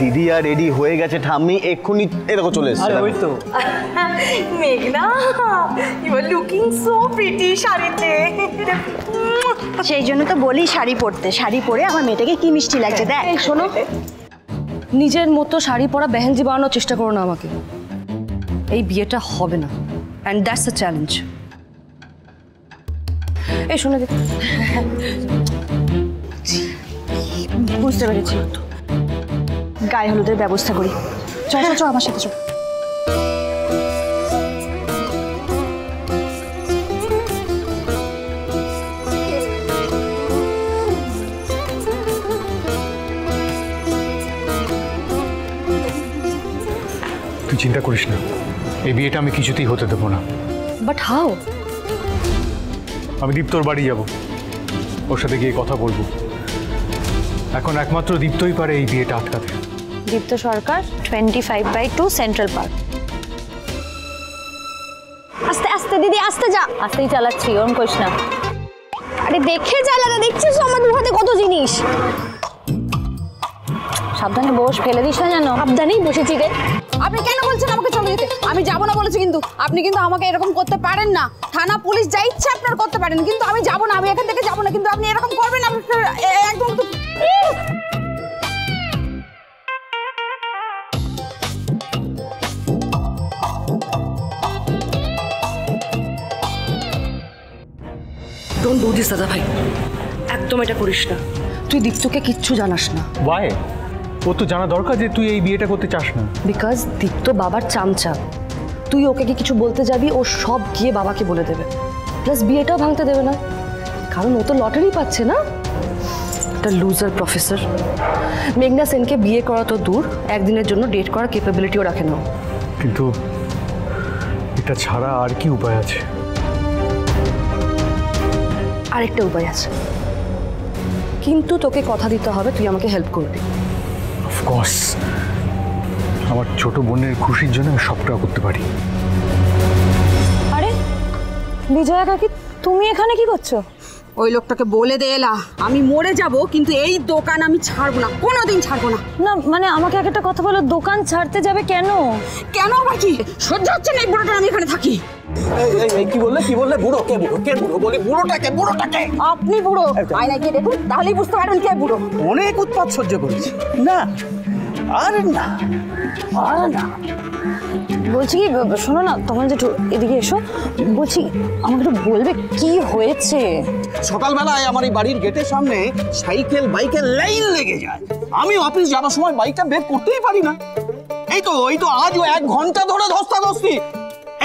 দিদি আর রেডি হয়ে গেছে ঠাম্মি, এক্ষুনি এরকম চলে এসেছে। ওই তো মেঘনা, you are looking so pretty শাড়িতে। সেই জন্য তো বলি শাড়ি পরতে, শাড়ি পরে আমার মেয়েটাকে কি মিষ্টি লাগছে দেখ। শোনো, নিজের মতো শাড়ি পরা বেহেনজি বানানোর চেষ্টা করো না আমাকে। এই বিয়েটা হবে না, অ্যান্ড দ্যাটস আ চ্যালেঞ্জ। এই শোনো, বুঝতে পেরেছি, গায়ে হলুদের ব্যবস্থা করি। চল চল চল আমার সাথে চল। তুই চিন্তা করিস না, এই বিয়েটা আমি কিছুতেই হতে দেবো না। But how? আমি দীপ্তর বাড়ি যাব, ওর সাথে গিয়ে কথা বলবো। এখন একমাত্র দীপ্তই পারে এই বিয়েটা আটকাতে। দীপ্ত সরকার, 25/2 সেন্ট্রাল পার্ক। আস্তে আস্তে দিদি, আস্তে যা। আস্তেই চালাচ্ছি, ওরম করিস না। আরে দেখে চালাতে, দেখছিস আমার দু হাতে কত জিনিস। সাবধানে বস, ফেলে দিস না যেন। সাবধানেই বসেছি রে। আপনি কেন বলছেন আমাকে চলে যেতে? আমি যাবো না বলেছি, কিন্তু আপনি কিন্তু আমাকে এরকম করতে পারেন না। থানা পুলিশ যা ইচ্ছে আপনার করতে পারেন, কিন্তু আমি যাবো না, আমি এখান থেকে যাবো না। কিন্তু আপনি এরকম করবেন, আপনি একদম তো। ডোন্ট ডু দিস দাদা ভাই, একদম এটা করিস না। তুই দীপ্তকে কিচ্ছু জানাস না। ওয়াই? ও তো জানা দরকার যে তুই এই বিয়েটা করতে চাস না। বিকজ দীপ্ত বাবার চামচা। তুই ওকে কি কিছু বলতে যাবি, ও সব গিয়ে বাবাকে বলে দেবে। প্লাস বিয়েটাও ভাঙতে দেবে না, কারণ ও তো লটারি পাচ্ছে না। একটা লুজার প্রফেসর। মেঘনা সেনকে বিয়ে করা তো দূর, একদিনের জন্য ডেট করার ক্যাপাবিলিটিও রাখে না। কিন্তু এটা ছাড়া আর কি উপায় আছে? আরেকটা উপায় আছে, কিন্তু তোকে কথা দিতে হবে তুই আমাকে হেল্প করবি। অফকোর্স, আমার ছোট বোনের খুশির জন্য আমি সবটা করতে পারি। আরে বিজয়া কাকি, তুমি এখানে কি করছো? ওই লোকটাকে বলে দে এলা, আমি মরে যাব, কিন্তু এই দোকান আমি ছাড়বো না, কোনোদিন ছাড়বো না। না মানে আমাকে একটা কথা বলো, দোকান ছাড়তে যাবে কেন? কেন আবার কি? সহ্য হচ্ছে না এই বুড়োটা আমি এখানে থাকি। কি বললে কি বললে? বুড়ো কে? বুড়ো কে? বুড়ো বলি বুড়োটাকে, বুড়োটাকে। আপনি বুড়ো, আয়নায় গিয়ে দেখুন, তাহলেই বুঝতে পারবেন কে বুড়ো। অনেক উৎপাত সহ্য করেছি না, আর না, আর না। বলছি কি, শোনো না, তখন যে এদিকে এসো, বলছি আমাকে একটু বলবে কি হয়েছে? সকালবেলায় আমার এই বাড়ির গেটের সামনে সাইকেল বাইকের লাইন লেগে যায়, আমি অফিস যাওয়ার সময় বাইকটা বের করতেই পারি না। এই তো আজও 1 ঘন্টা ধরে ধস্তাধস্তি।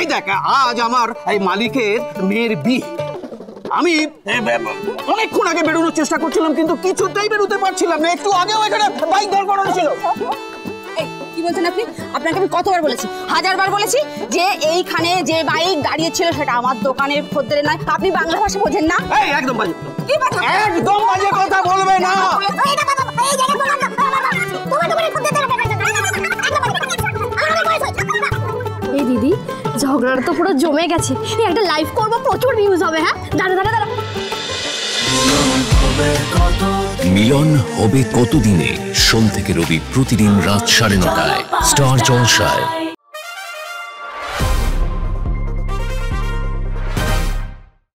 এই দেখ, আজ আমার এই মালিকের মেয়ের বিয়ে। আমি অনেকক্ষণ আগে বেরোনোর চেষ্টা করছিলাম, কিন্তু কিছুতেই বেরোতে পারছিলাম না। একটু আগেও এখানে বাইক দাঁড় করানো ছিল। কি বলছেন আপনি? আপনাকে আমি কতবার বলেছি, 1000বার বলেছি যে এইখানে যে বাইক দাঁড়িয়ে ছিল সেটা আমার দোকানের খদ্দের নয়। আপনি বাংলা ভাষা বোঝেন না? এই একদম বাজে, একদম বাজে কথা বলবে না। এই দিদি, ঝগড়াটা তো পুরো জমে গেছে। একটা লাইভ করবো, প্রচুর ভিউজ হবে। হ্যাঁ, দাঁড়া দাঁড়া দাঁড়া। মিলন হবে কতদিনে? সোম থেকে রবি প্রতিদিন রাত 9:30টায় স্টার জলসায়।